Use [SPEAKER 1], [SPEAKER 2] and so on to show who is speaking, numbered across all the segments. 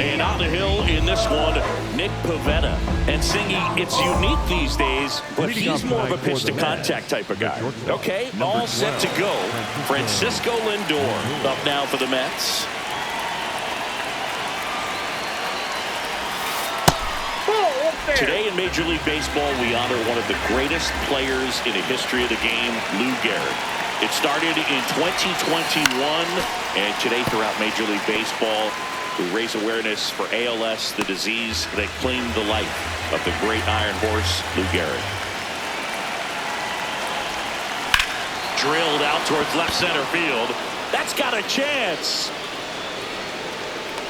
[SPEAKER 1] And on the hill in this one, Nick Pivetta. And Singy, it's unique these days, but he's more of a pitch-to-contact type of guy. Okay, all set to go. Francisco Lindor up now for the Mets. Today in Major League Baseball, we honor one of the greatest players in the history of the game, Lou Gehrig. It started in 2021, and today throughout Major League Baseball, we raise awareness for ALS, the disease that claimed the life of the great Iron Horse, Lou Gehrig. Drilled out towards left center field. That's got a chance.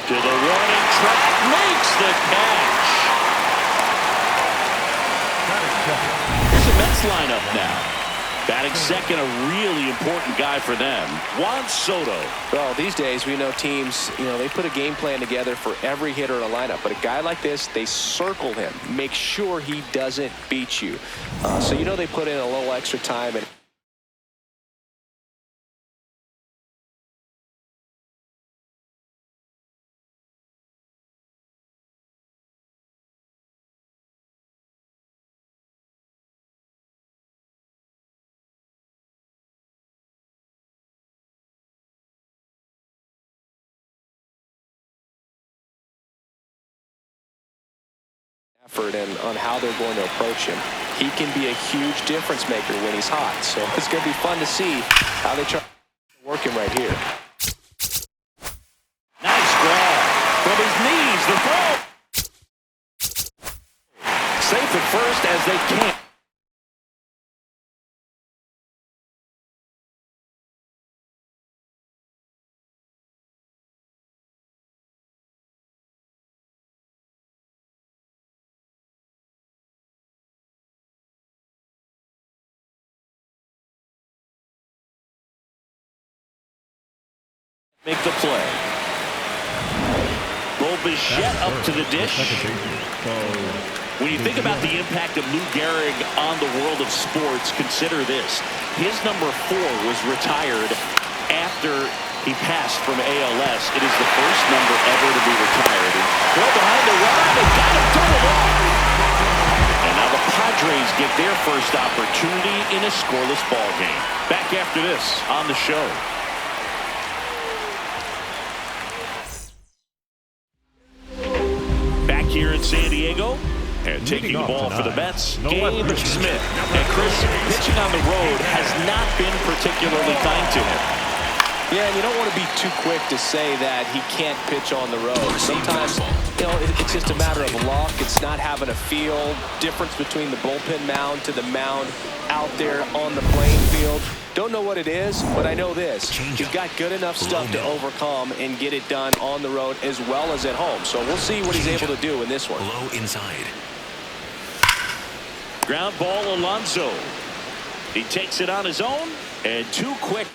[SPEAKER 1] To the warning track, makes the catch. Here's the Mets lineup now. Batting second, a really important guy for them, Juan Soto.
[SPEAKER 2] Well, these days we know teams, they put a game plan together for every hitter in a lineup. But a guy like this, they circle him, make sure he doesn't beat you. So they put in a little extra time. And effort and on how they're going to approach him. He can be a huge difference maker when he's hot. So it's going to be fun to see how they try to work him right here.
[SPEAKER 1] Nice grab from his knees. The throw. Safe at first as they can't. Make the play. Bichette up to the dish. When you think about the impact of Lou Gehrig on the world of sports, consider this. His number 4 was retired after he passed from ALS. It is the first number ever to be retired. Throw behind the run and got him doubled off. And now the Padres get their first opportunity in a scoreless ball game. Back after this on the show. Here in San Diego, and taking the ball for the Mets, Gabe Smith. And Chris, pitching on the road has not been particularly kind to him.
[SPEAKER 2] Yeah, and you don't want to be too quick to say that he can't pitch on the road. Sometimes, it's just a matter of luck. It's not having a feel. Difference between the bullpen mound to the mound out there on the playing field. Don't know what it is, but I know this. He's got good enough stuff to overcome and get it done on the road as well as at home. So we'll see what he's able to do in this one.
[SPEAKER 3] Low inside.
[SPEAKER 1] Ground ball, Alonso. He takes it on his own, and too quick.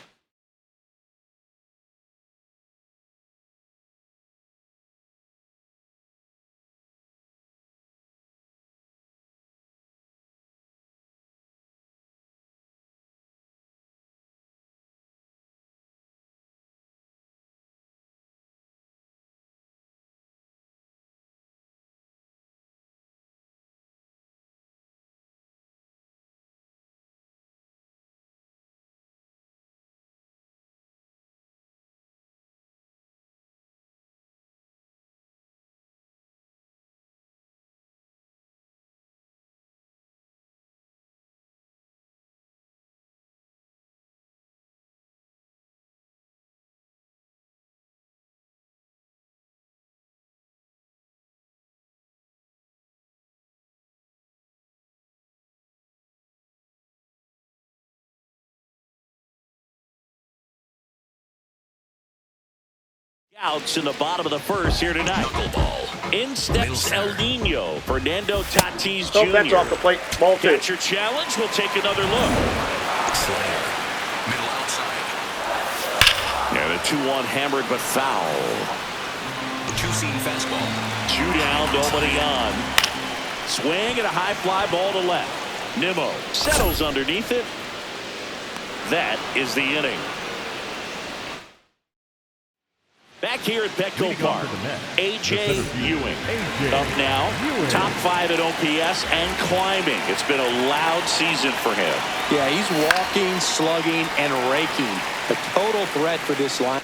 [SPEAKER 1] Outs in the bottom of the first here tonight. In steps El Nino, Fernando Tatis Jr.
[SPEAKER 4] That's off the plate. Ball 2.
[SPEAKER 1] Catcher challenge. We'll take another look.
[SPEAKER 3] Slayer. Middle outside.
[SPEAKER 1] And a 2-1 hammered but foul.
[SPEAKER 3] 2-seam fastball.
[SPEAKER 1] 2 down, nobody on. Swing and a high fly ball to left. Nimmo settles underneath it. That is the inning. Back back here at Petco Park. A.J. Ewing up now, top 5 at OPS and climbing. It's been a loud season for him.
[SPEAKER 2] Yeah, he's walking, slugging, and raking. A total threat for this line.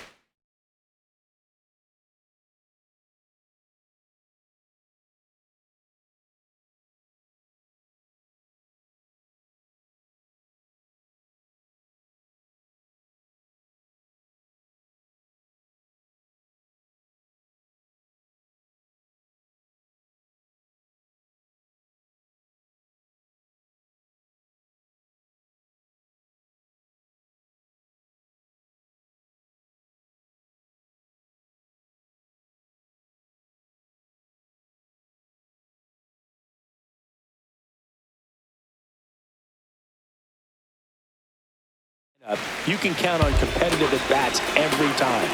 [SPEAKER 2] You can count on competitive at-bats every time.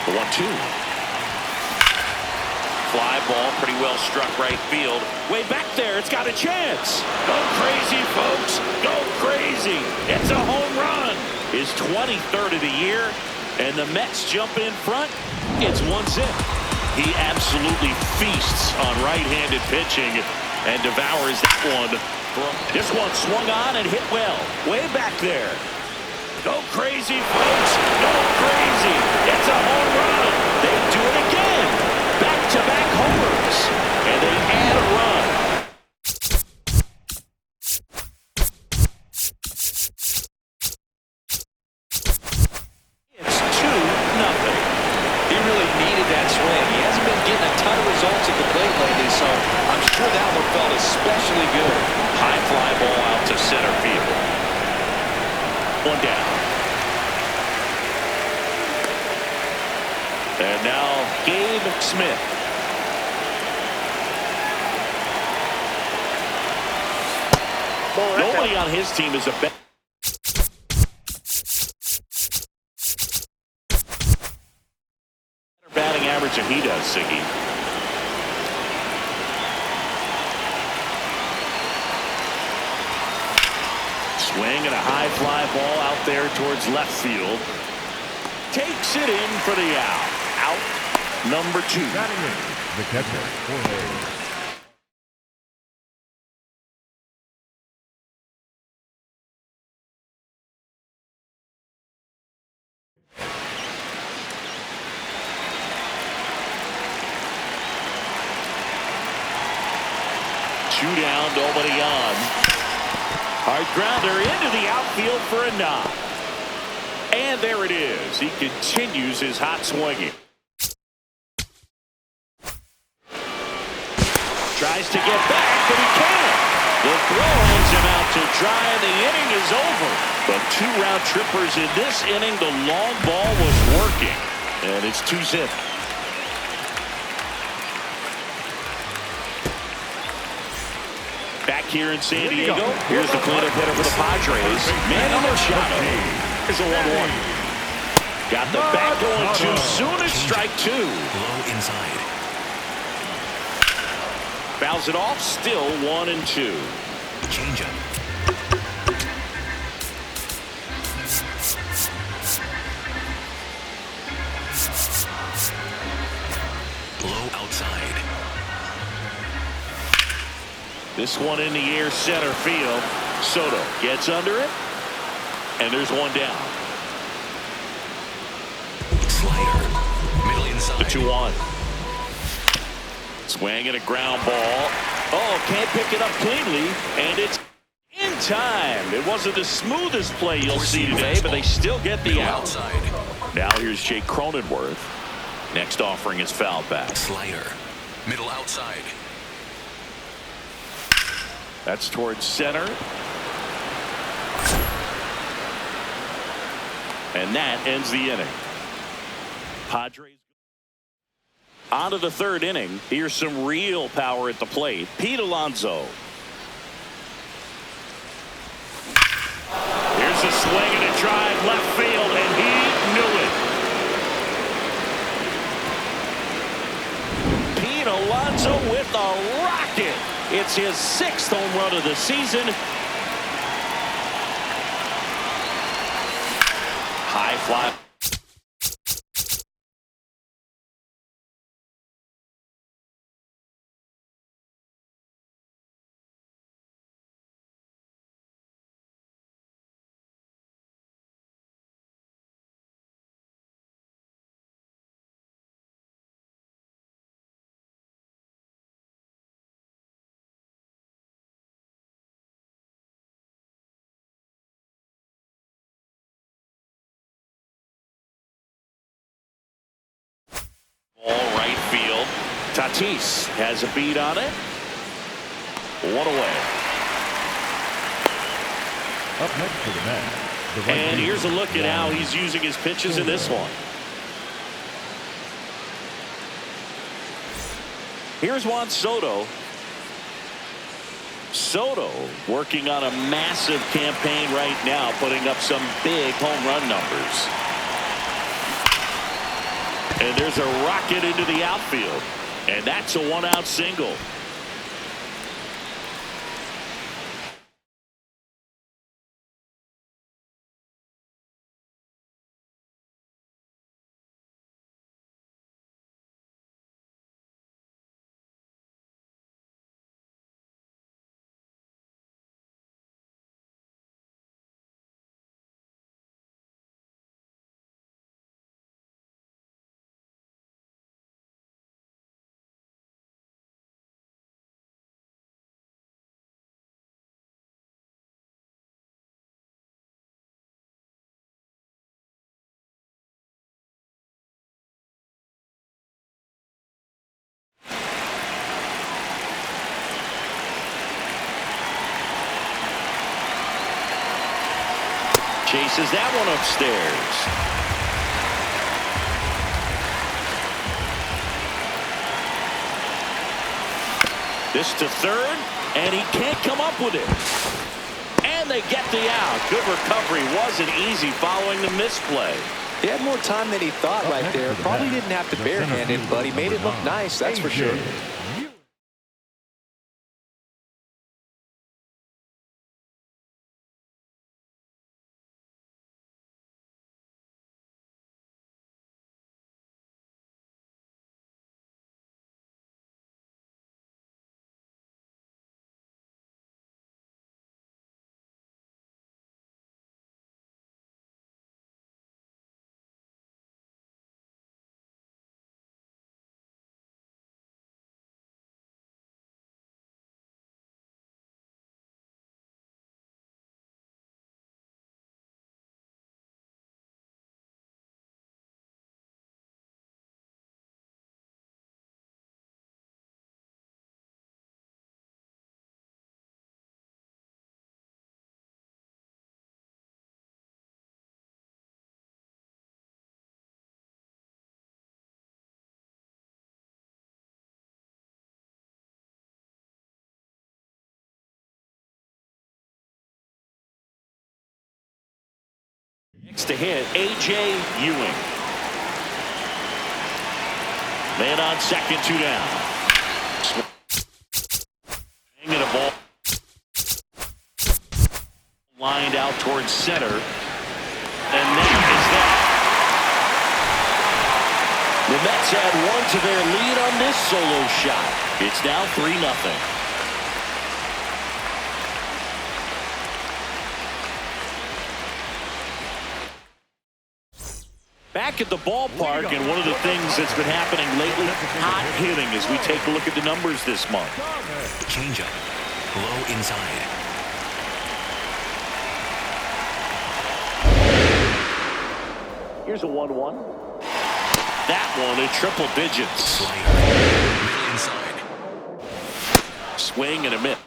[SPEAKER 1] The 1-2. Fly ball, pretty well struck right field. Way back there, it's got a chance. Go crazy, folks. Go crazy. It's a home run. His 23rd of the year, and the Mets jump in front. It's 1-0. He absolutely feasts on right-handed pitching and devours that one. This one swung on and hit well. Way back there. Go crazy, folks. Go crazy. It's a home run. They do it again. Back-to-back homers. And they add a run. It's 2-0.
[SPEAKER 2] He really needed that swing. He hasn't been getting a ton of results at the plate lately, so I'm sure that one felt especially good.
[SPEAKER 1] High fly ball out to center field. One down. And now Gabe Smith. Nobody on his team is a better batting average than he does, Siggy. Swing and a high fly ball out there towards left field. Takes it in for the out. Out number 2.
[SPEAKER 4] The catcher, Jorge.
[SPEAKER 1] Two down, nobody on. Hard grounder into the outfield for a knock. And there it is. He continues his hot swinging. Tries to get back, but he can't. The throw hangs him out to dry, and the inning is over. But 2 round trippers in this inning. The long ball was working. And it's 2-0. Back here in San Diego, here's the cleanup hitter for the Padres. Manny Machado. Here's a 1-1. Got the bat going too soon. It's strike 2.
[SPEAKER 3] Low inside.
[SPEAKER 1] Fouls it off. Still 1-2.
[SPEAKER 3] Changeup. Low outside.
[SPEAKER 1] This one in the air, center field. Soto gets under it, and there's one down.
[SPEAKER 3] Slider. Middle inside.
[SPEAKER 1] The 2-1. Swing and a ground ball. Oh, can't pick it up cleanly, and it's in time. It wasn't the smoothest play you'll see today, but they still get the out.
[SPEAKER 3] Outside.
[SPEAKER 1] Now here's Jake Cronenworth. Next offering is foul back.
[SPEAKER 3] Slider. Middle outside.
[SPEAKER 1] That's towards center. And that ends the inning. Padres on to the 3rd inning. Here's some real power at the plate. Pete Alonso. Here's a swing and a drive left field, and he knew it. Pete Alonso with a rocket. It's his 6th home run of the season. High fly. Tatis has a beat on it. One away.
[SPEAKER 4] Up next for the Mets, the right
[SPEAKER 1] And
[SPEAKER 4] fielder,
[SPEAKER 1] here's a look at how
[SPEAKER 4] Juan
[SPEAKER 1] he's using his pitches in this one. Here's Juan Soto. Soto working on a massive campaign right now, putting up some big home run numbers. And there's a rocket into the outfield. And that's a 1-out single. Chases that one upstairs. This to third, and he can't come up with it. And they get the out. Good recovery. Wasn't easy following the misplay.
[SPEAKER 2] He had more time than he thought right there. Probably didn't have to barehand it, but he made it look nice, that's for sure.
[SPEAKER 1] Next to hit, A.J. Ewing. Man on second, 2 down. Swinging a ball. Lined out towards center. And that is that. The Mets add 1 to their lead on this solo shot. It's now 3-0. Back at the ballpark, and one of the things that's been happening lately, hot hitting as we take a look at the numbers this month.
[SPEAKER 3] Changeup. Low inside.
[SPEAKER 1] Here's a 1-1. That one in triple digits.
[SPEAKER 3] Slider. Middle inside.
[SPEAKER 1] Swing and a miss.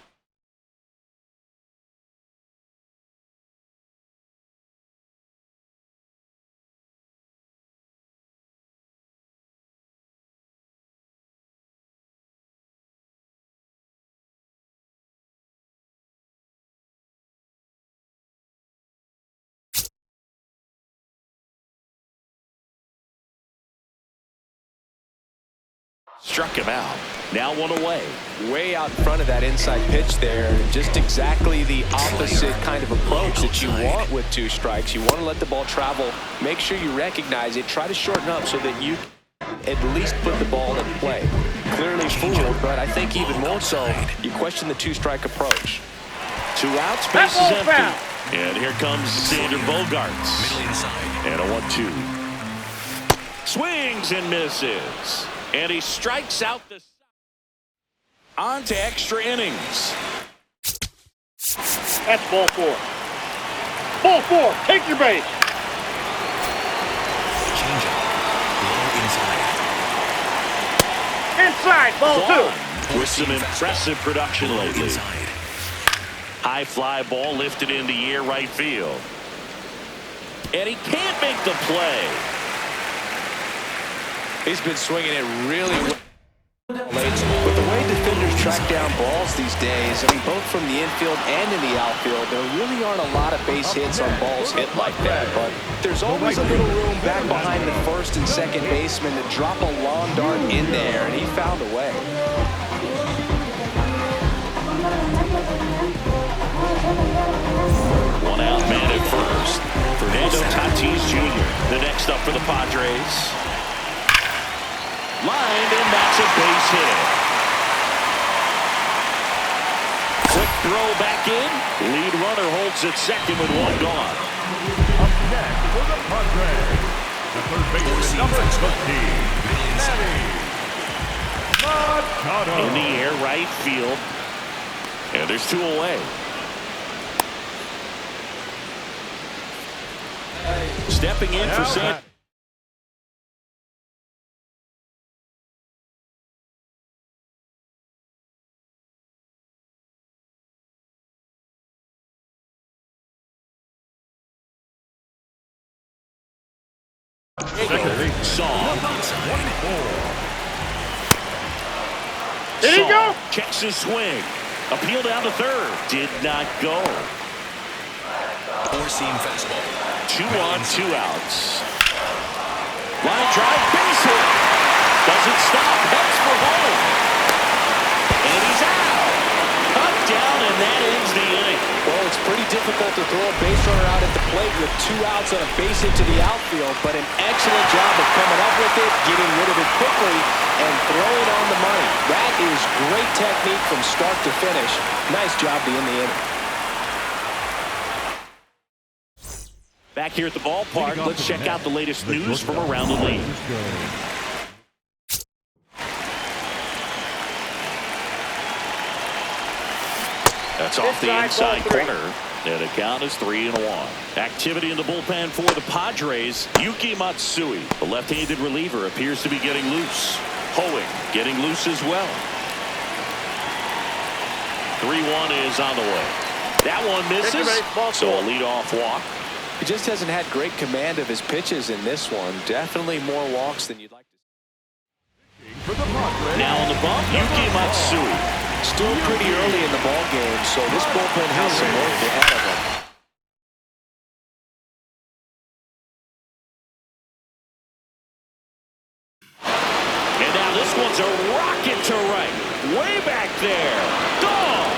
[SPEAKER 1] Struck him out. Now 1 away.
[SPEAKER 2] Way out in front of that inside pitch there. Just exactly the opposite kind of approach that you want with 2 strikes. You want to let the ball travel. Make sure you recognize it. Try to shorten up so that you at least put the ball in play. Clearly fooled, but I think even more so, you question the 2-strike approach.
[SPEAKER 1] 2 outs, base is empty. And here comes Xander Bogaerts.
[SPEAKER 3] Middle inside.
[SPEAKER 1] And a 1-2. Swings and misses. And he strikes out the on to extra innings.
[SPEAKER 5] That's ball 4. Ball 4. Take your base.
[SPEAKER 3] Changeup. Low inside.
[SPEAKER 5] Inside, ball two.
[SPEAKER 1] Quan with some impressive production
[SPEAKER 3] Low
[SPEAKER 1] lately.
[SPEAKER 3] inside.
[SPEAKER 1] High fly ball lifted in the air right field. And he can't make the play.
[SPEAKER 2] He's been swinging it really well. But the way defenders track down balls these days, I mean, both from the infield and in the outfield, there really aren't a lot of base hits on balls hit like that. But there's always a little room back behind the first and second baseman to drop a long dart in there, and he found a way.
[SPEAKER 1] One out man at first. Fernando Tatis Jr. the next up for the Padres. Lined, and that's a base hit. Quick throw back in. Lead runner holds at second with one gone.
[SPEAKER 4] Up next for the Padres, the third baseman, number 15, Machado.
[SPEAKER 1] In the air, right field. And there's two away. Stepping in for San. Song.
[SPEAKER 5] Did he go?
[SPEAKER 1] Checks his swing. Appeal down to third. Did not go.
[SPEAKER 3] Four-seam fastball.
[SPEAKER 1] 2 on, 2 outs. Line drive, base hit. Doesn't stop, heads for home. And he's out. Cut down, and that ends the inning.
[SPEAKER 2] Well, it's pretty difficult to throw a base runner out at the plate with 2 outs on a base hit to the outfield, but an excellent job of coming up with it, getting rid of it quickly, and throwing on the money. That is great technique from start to finish. Nice job to end the inning.
[SPEAKER 1] Back here at the ballpark, let's check out the latest news from around the league. That's off the inside corner. And the count is 3-1. Activity in the bullpen for the Padres. Yuki Matsui, the left-handed reliever, appears to be getting loose. Hoeing getting loose as well. 3-1 is on the way. That one misses. So a leadoff walk.
[SPEAKER 2] He just hasn't had great command of his pitches in this one. Definitely more walks than you'd like to see.
[SPEAKER 1] Now on the bump, Yuki Matsui.
[SPEAKER 2] Still pretty early in the ball game, so this bullpen has some work ahead of them.
[SPEAKER 1] And now this one's a rocket to right. Way back there. Gone.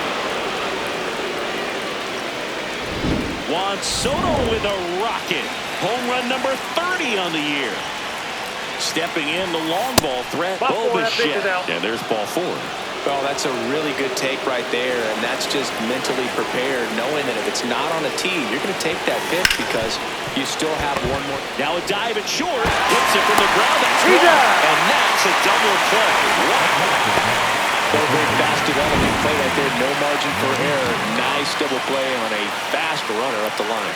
[SPEAKER 1] Juan Soto with a rocket. Home run number 30 on the year. Stepping in, the long ball threat. And there's ball 4.
[SPEAKER 2] Well, that's a really good take right there, and that's just mentally prepared, knowing that if it's not on a tee, you're going to take that pitch because you still have one more.
[SPEAKER 1] Now a dive at short. Hits it from the ground. That's one. And that's a double play.
[SPEAKER 2] What a great fast development play right there. No margin for error. Nice double play on a fast runner up the line.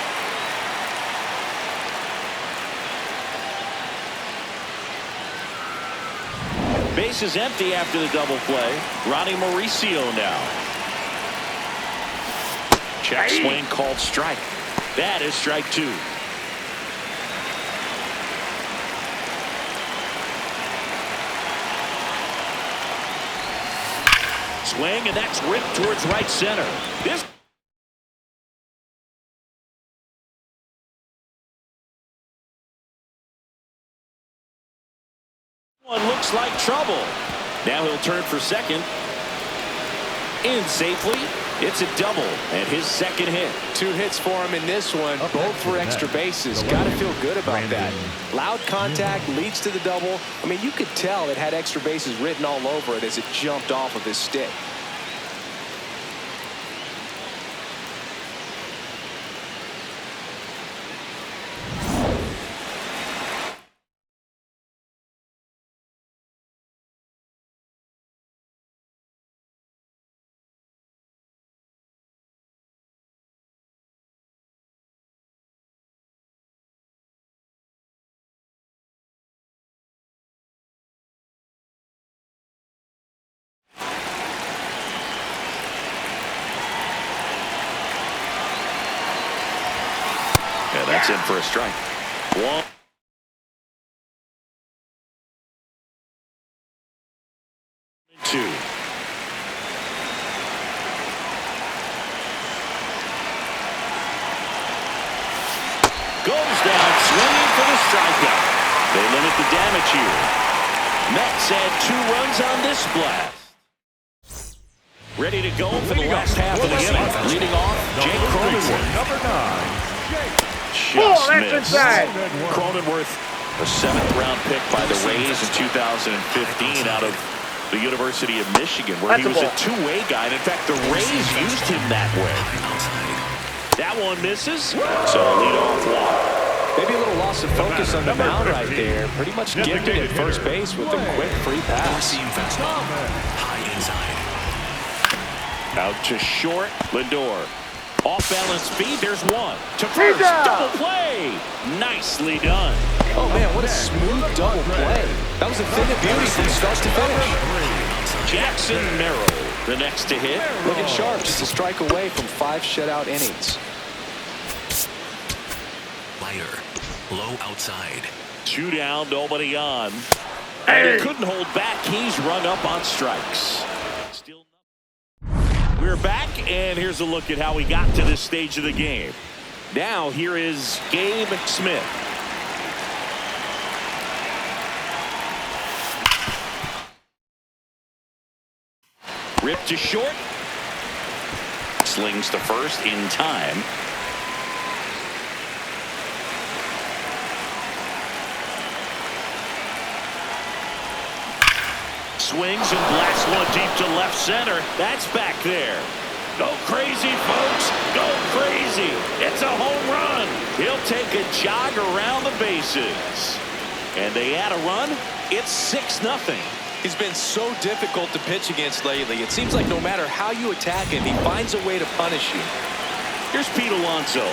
[SPEAKER 1] Base is empty after the double play. Ronnie Mauricio now. Check swing called strike. That is strike 2. Swing, and that's ripped towards right center. This one looks like trouble. Now he'll turn for second. In safely. It's a double and his second hit.
[SPEAKER 2] 2 hits for him in this one, both for extra bases. Got to feel good about that. Loud contact leads to the double. I mean, you could tell it had extra bases written all over it as it jumped off of his stick.
[SPEAKER 1] That's in for a strike. 1, 2. Goes down swinging for the strikeout. They limit the damage here. Mets had 2 runs on this blast. Ready to go for the last half of the inning. Leading off, Jake Cronenworth.
[SPEAKER 4] Number 9.
[SPEAKER 1] Just missed. Cronenworth, a 7th-round pick by the Rays in 2015 out of the University of Michigan, where he was a two-way guy. And in fact, the Rays used him that way. That one misses. So a leadoff walk.
[SPEAKER 2] Maybe a little loss of focus on the mound right there. Pretty much gifted at first base with a quick free pass.
[SPEAKER 3] High inside.
[SPEAKER 1] Out to short, Lindor. Off-balance speed, there's one. To first, double play. Nicely done.
[SPEAKER 2] Oh, man, what a smooth double play. That was a thing of beauty from start to finish.
[SPEAKER 1] Jackson Merrill, the next to hit.
[SPEAKER 2] Looking sharp, just a strike away from 5 shutout innings.
[SPEAKER 3] Lighter. Low outside.
[SPEAKER 1] 2 down, nobody on. And he couldn't hold back. He's rung up on strikes. Still nothing. We're back, and here's a look at how we got to this stage of the game. Now, here is Gabe Smith. Ripped to short. Slings to first in time. Swings and blasts one deep to left center. That's back there. Go crazy, folks. Go crazy. It's a home run. He'll take a jog around the bases. And they add a run. It's 6-0.
[SPEAKER 2] He's been so difficult to pitch against lately. It seems like no matter how you attack him, he finds a way to punish you.
[SPEAKER 1] Here's Pete Alonso.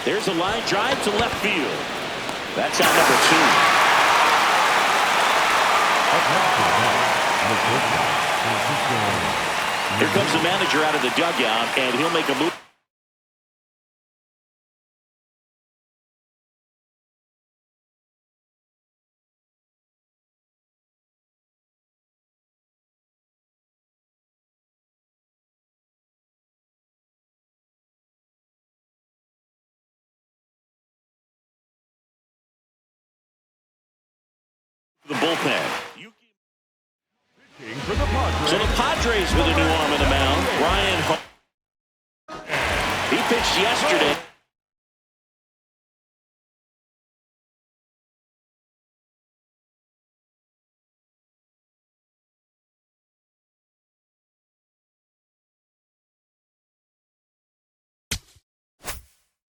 [SPEAKER 1] There's a line drive to left field. That's out number 2. Here comes the manager out of the dugout, and he'll make a move. The bullpen. So the Padres with a new arm on the mound. Ryan Ho. He pitched yesterday.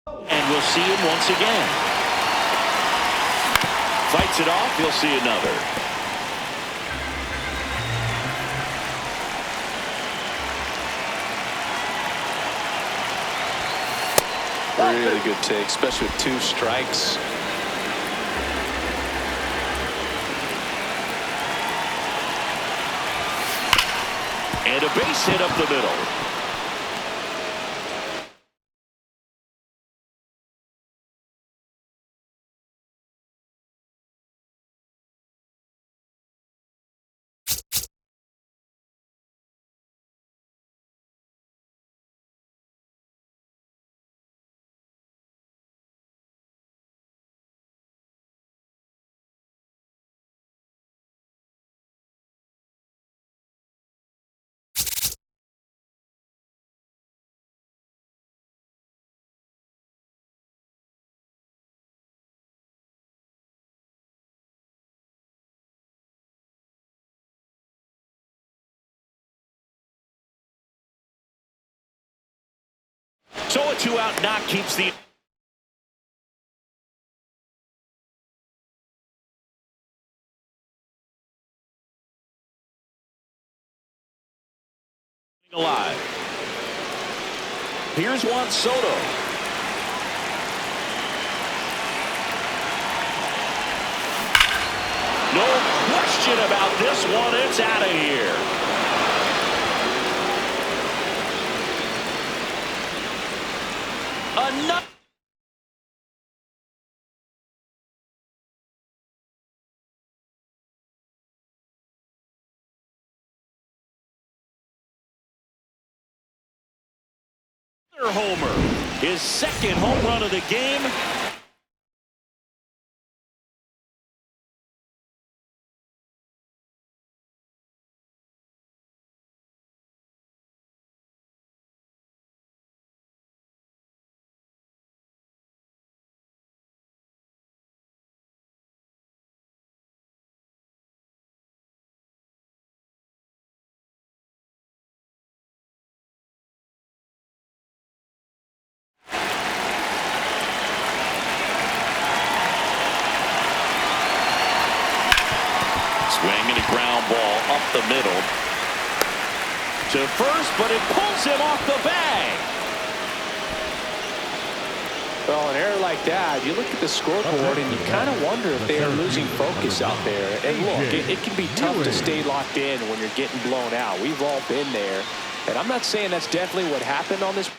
[SPEAKER 1] And we'll see him once again. Fights it off. You'll see another.
[SPEAKER 2] Really good take, especially with 2 strikes.
[SPEAKER 1] And a base hit up the middle. So a 2-out knock keeps the alive. Here's Juan Soto. No question about this one. It's out of here. Another homer. His second home run of the game. Swinging a ground ball up the middle to first, but it pulls him off the bag.
[SPEAKER 2] Well, an error like that, you look at the scoreboard and you kind of wonder if they are losing focus out there. And look, it can be tough to stay locked in when you're getting blown out. We've all been there. And I'm not saying that's definitely what happened on this.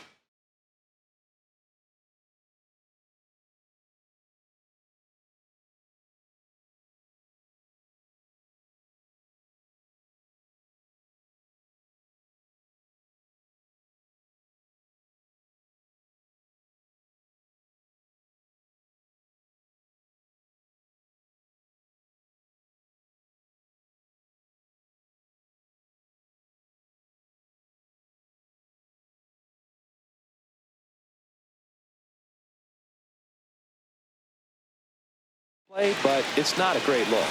[SPEAKER 2] But it's not a great look.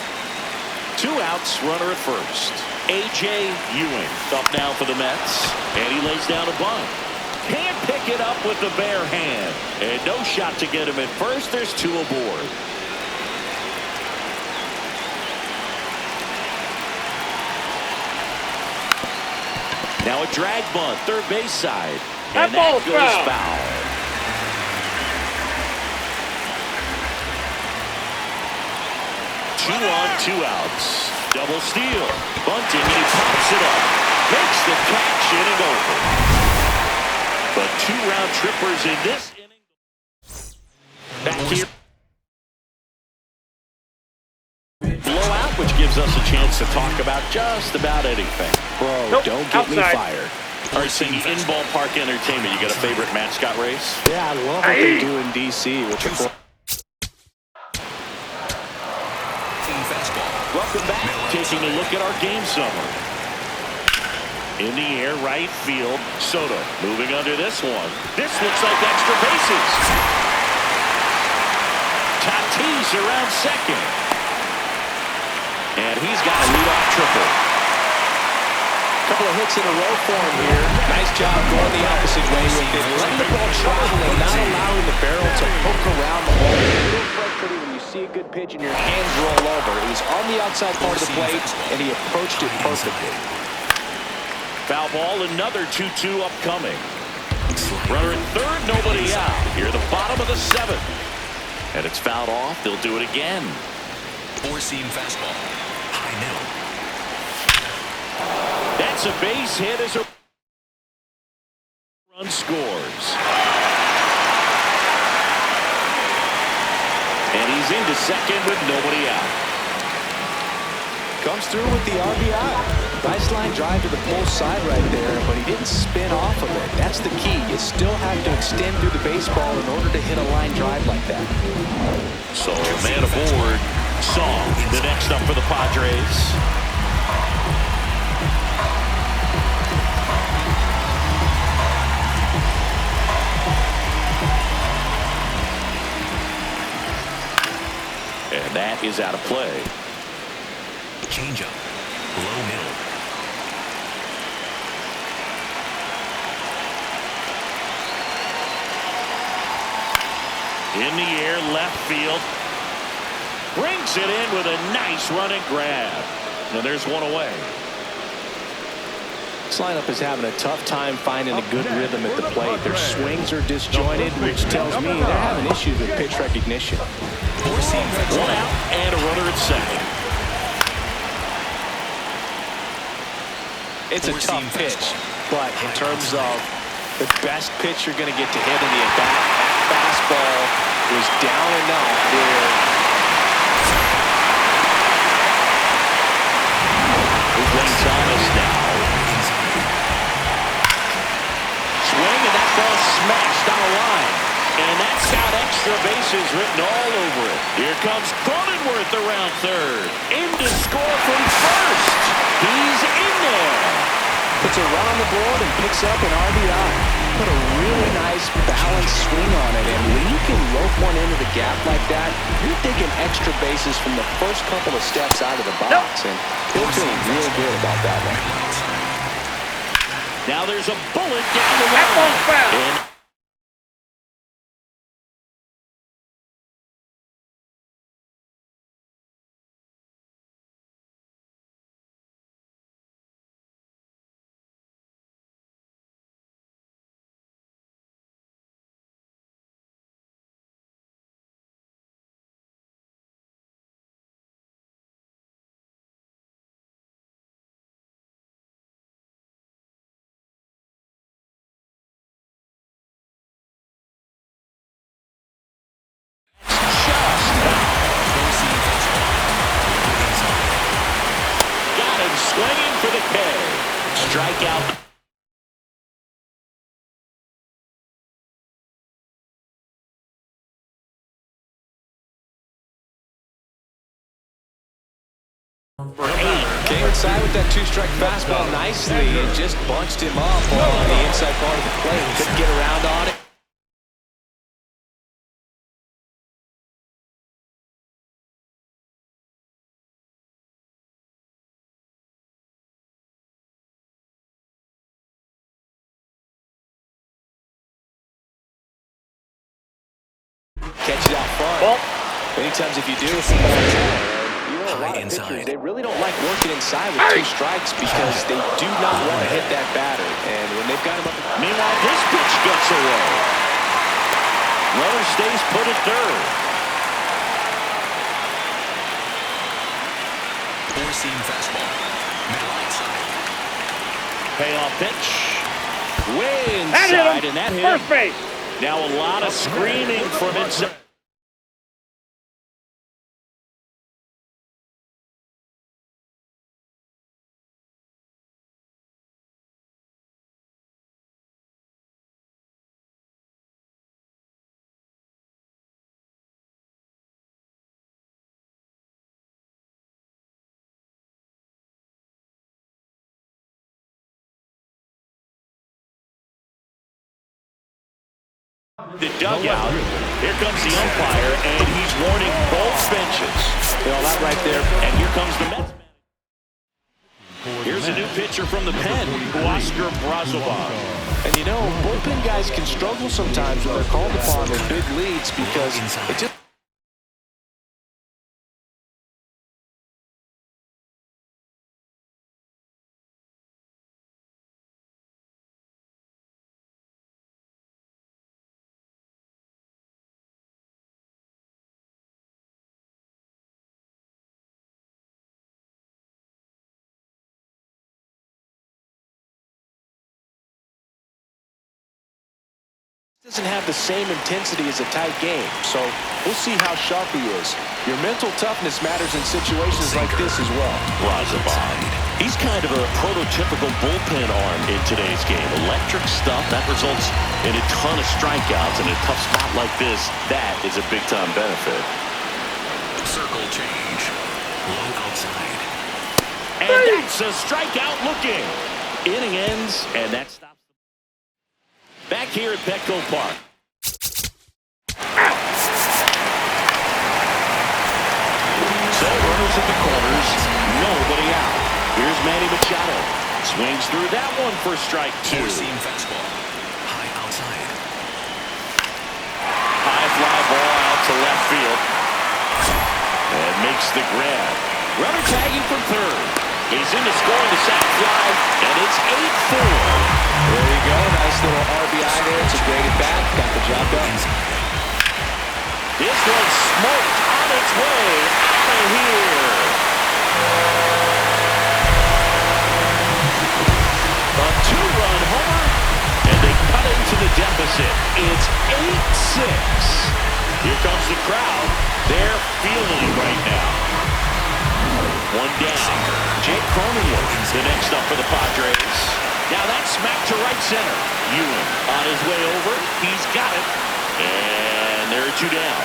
[SPEAKER 1] 2 outs, runner at first. A.J. Ewing up now for the Mets, and he lays down a bunt. Can't pick it up with the bare hand, and no shot to get him at first. There's 2 aboard. Now a drag bunt, third base side, and that goes foul. 2 on, 2 outs. Double steal. Bunting, and he pops it up. Makes the catch, inning over. But 2 round trippers in this inning. Back here. Blowout, which gives us a chance to talk about just about anything.
[SPEAKER 2] Bro, don't get me fired.
[SPEAKER 1] All right, Singy, in ballpark entertainment, you got a favorite mascot race?
[SPEAKER 2] Yeah, I love what they do in D.C. with the
[SPEAKER 1] Welcome back. Taking a look at our game summary. In the air, right field. Soto moving under this one. This looks like extra bases. Tatis around second. And he's got a leadoff triple.
[SPEAKER 2] Couple of hits in a row for him here. Nice job going the opposite way with it. Letting the ball travel and not allowing the barrel to hook around the ball. It's a little frustrating when you see a good pitch and your hands roll over. He was on the outside part of the plate, and he approached it perfectly.
[SPEAKER 1] Foul ball, another 2-2 upcoming. Runner at third, nobody out. Here at the bottom of the 7th. And it's fouled off. They'll do it again.
[SPEAKER 3] 4-seam fastball. High middle.
[SPEAKER 1] That's a base hit as a run scores. And he's into second with nobody out.
[SPEAKER 2] Comes through with the RBI. Nice line drive to the pull side right there, but he didn't spin off of it. That's the key. You still have to extend through the baseball in order to hit a line drive like that.
[SPEAKER 1] So man aboard. Song, the next up for the Padres. And that is out of play.
[SPEAKER 3] Changeup. Low middle.
[SPEAKER 1] In the air, left field. Brings it in with a nice running grab. And there's one away.
[SPEAKER 2] This lineup is having a tough time finding a good rhythm at the plate. Their swings are disjointed, which tells me they're having issues with pitch recognition.
[SPEAKER 1] 1 out and a runner at second.
[SPEAKER 2] It's a tough pitch, but in terms of the best pitch you're going to get to hit in the at-bat. That fastball was down enough where...
[SPEAKER 1] Here's Thomas now. Swing, and that ball smashed on a line. And that's got extra bases written all over it. Here comes Cronenworth around third. In to score from first. He's in there.
[SPEAKER 2] Puts a run on the board and picks up an RBI. Put a really nice balanced swing on it. And when you can rope one into the gap like that, you're digging extra bases from the first couple of steps out of the box. And he'll feel real good about that one.
[SPEAKER 1] Now there's a bullet down the line.
[SPEAKER 5] That ball's foul.
[SPEAKER 1] Swinging for the K. Strikeout.
[SPEAKER 2] Came inside with that two-strike fastball nicely and just bunched him up on the inside part of the plate. Couldn't get around on it. Catch it out front.
[SPEAKER 5] Ball.
[SPEAKER 2] Many times if you do, it's a lot of pitchers, they really don't like working inside with two strikes because they do not want to hit that batter. And when they've got him up...
[SPEAKER 1] Meanwhile, this pitch gets away. Runner stays put at third.
[SPEAKER 3] Four-seam fastball. Middle outside.
[SPEAKER 1] Payoff pitch. Way
[SPEAKER 5] That
[SPEAKER 1] inside,
[SPEAKER 5] hit him.
[SPEAKER 1] and that hit
[SPEAKER 5] First
[SPEAKER 1] him.
[SPEAKER 5] base.
[SPEAKER 1] Now a lot of screaming from inside. The dugout. Here comes the umpire, and he's warning both benches.
[SPEAKER 2] You know, that right there.
[SPEAKER 1] And here comes the Mets. Here's a new pitcher from the pen, Oscar Brazovon.
[SPEAKER 2] And you know, bullpen guys can struggle sometimes when they're called upon with big leads because it just... doesn't have the same intensity as a tight game, so we'll see how sharp he is. Your mental toughness matters in situations like this as well.
[SPEAKER 1] Brazovon. He's kind of a prototypical bullpen arm in today's game. Electric stuff that results in a ton of strikeouts. In a tough spot like this, that is a big-time benefit.
[SPEAKER 3] Circle change. Low outside.
[SPEAKER 1] And that's a strikeout looking. Inning ends, and that stops. Back here at Petco Park. So runners at the corners, nobody out. Here's Manny Machado. Swings through that one for strike two.
[SPEAKER 3] Four-seam fastball. High outside.
[SPEAKER 1] High fly ball out to left field. And makes the grab. Runner tagging from third. He's in to score on the sac fly, and it's 8-4.
[SPEAKER 2] There you go. Nice little RBI there. It's a great at-bat. Got the job done.
[SPEAKER 1] This one's smoked on its way out of here. A two-run homer, and they cut it opposite. It's 8-6. Here comes the crowd. They're feeling it right now. One down. Jake Cronenworth, the next up for the Padres. Now that's smacked to right center. Ewan on his way over. He's got it. And there are two down.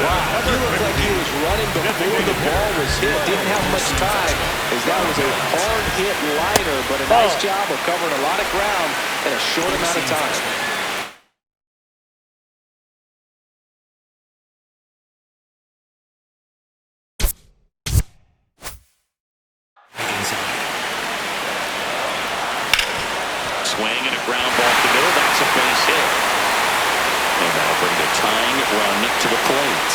[SPEAKER 2] Wow, he looked like he was running before the ball was hit. Didn't have much time, as that was a hard-hit liner, but a nice job of covering a lot of ground in a short amount of time.
[SPEAKER 1] Swing and a ground ball to the middle. That's a base hit. And that'll bring the tying run to the plate.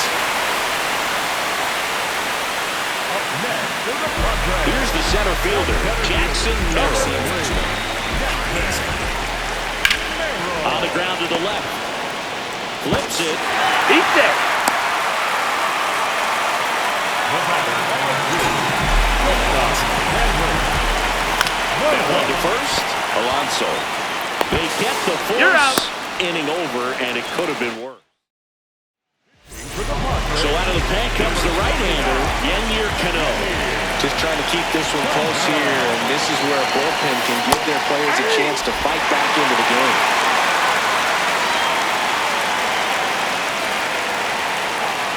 [SPEAKER 1] Here's the center fielder, Jackson Merrill. On the ground to the left. Flips it.
[SPEAKER 5] He's there.
[SPEAKER 1] One to first. Alonso. They get the
[SPEAKER 5] You're out.
[SPEAKER 1] force inning over, and it could have been worse. So out of the pen comes the right-hander, Yennier Cano.
[SPEAKER 2] Just trying to keep this one close here, and this is where a bullpen can give their players a chance to fight back into the game.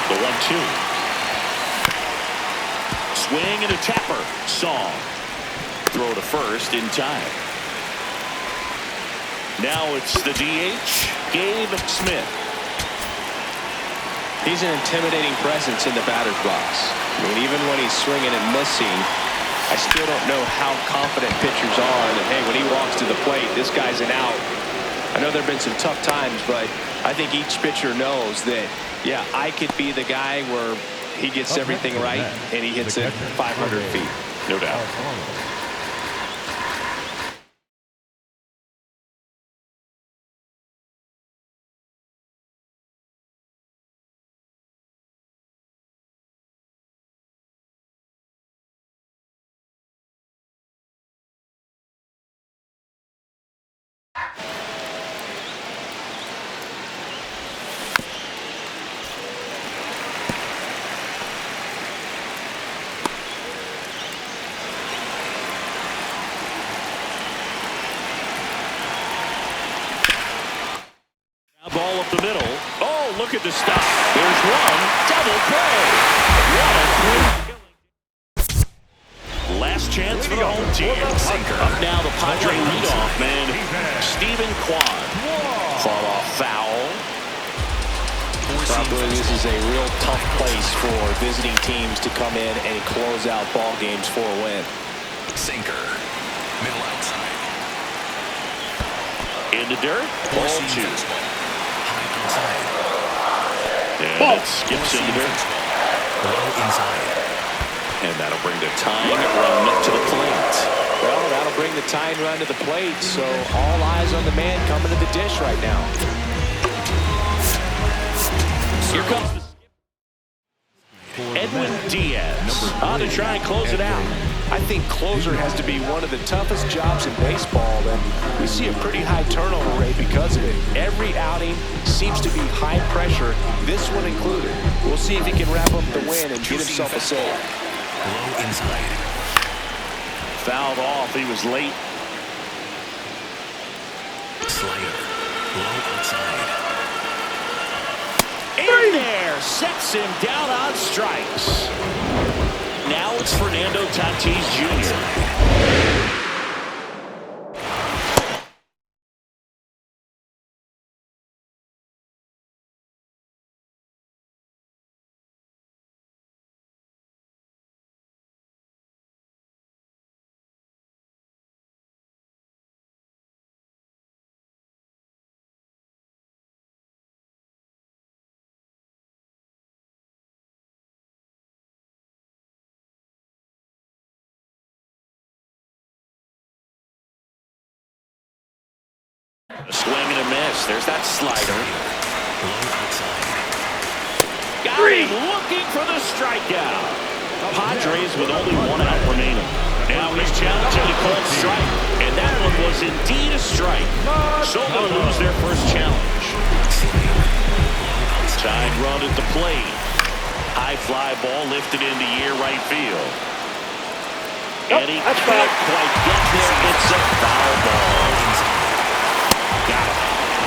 [SPEAKER 1] The 1-2. Swing and a tapper. Song. Throw to first in time. Now it's the DH, Gabe Smith.
[SPEAKER 2] He's an intimidating presence in the batter's box. I mean, even when he's swinging and missing, I still don't know how confident pitchers are that, hey, when he walks to the plate, this guy's an out. I know there have been some tough times, but I think each pitcher knows that, yeah, I could be the guy where he gets everything right and he hits it 500 feet.
[SPEAKER 1] No doubt. Ball up the middle. Oh, look at the stop. There's one. Double play. What a killing. Last chance for the home team. Up now, the Padre leadoff man, Stephen Kwan. Fall off foul.
[SPEAKER 2] Probably this is a real tough place for visiting teams to come in and close out ball games for a win.
[SPEAKER 3] Sinker. Middle outside.
[SPEAKER 1] In the dirt. Ball two.
[SPEAKER 3] High outside.
[SPEAKER 1] And it skips in the dirt.
[SPEAKER 3] Low inside.
[SPEAKER 1] And that'll bring the tying run to the plate.
[SPEAKER 2] Well, that'll bring the tying run to the plate, so all eyes on the man coming to the dish right now.
[SPEAKER 1] Here comes Edwin Diaz on to try and close it out.
[SPEAKER 2] I think closer has to be one of the toughest jobs in baseball, and we see a pretty high turnover rate because of it. Every outing seems to be high pressure, this one included. We'll see if he can wrap up the win and get himself a save.
[SPEAKER 3] Low inside.
[SPEAKER 1] Fouled off. He was late.
[SPEAKER 3] Slider. Low outside.
[SPEAKER 1] In there. Sets him down on strikes. Now it's Fernando Tatis Jr. A swing and a miss. There's that slider.
[SPEAKER 3] Low outside.
[SPEAKER 1] Got him looking for the strikeout. Padres with only 1 out remaining. Now he's challenging a called strike, and that one was indeed a strike. So they'll lose their first challenge. Side run at the plate. High fly ball lifted into air right field. And he can't quite get there. It's a foul ball. Got it.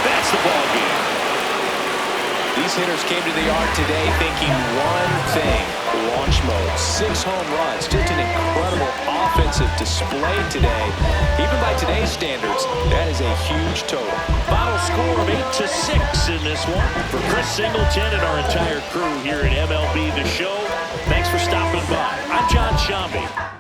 [SPEAKER 1] That's the ball game.
[SPEAKER 2] These hitters came to the yard today thinking one thing: launch mode. 6 home runs. Just an incredible offensive display today. Even by today's standards, that is a huge total.
[SPEAKER 1] Final score of 8-6 in this one. For Chris Singleton and our entire crew here at MLB The Show, thanks for stopping by. I'm John Shambi.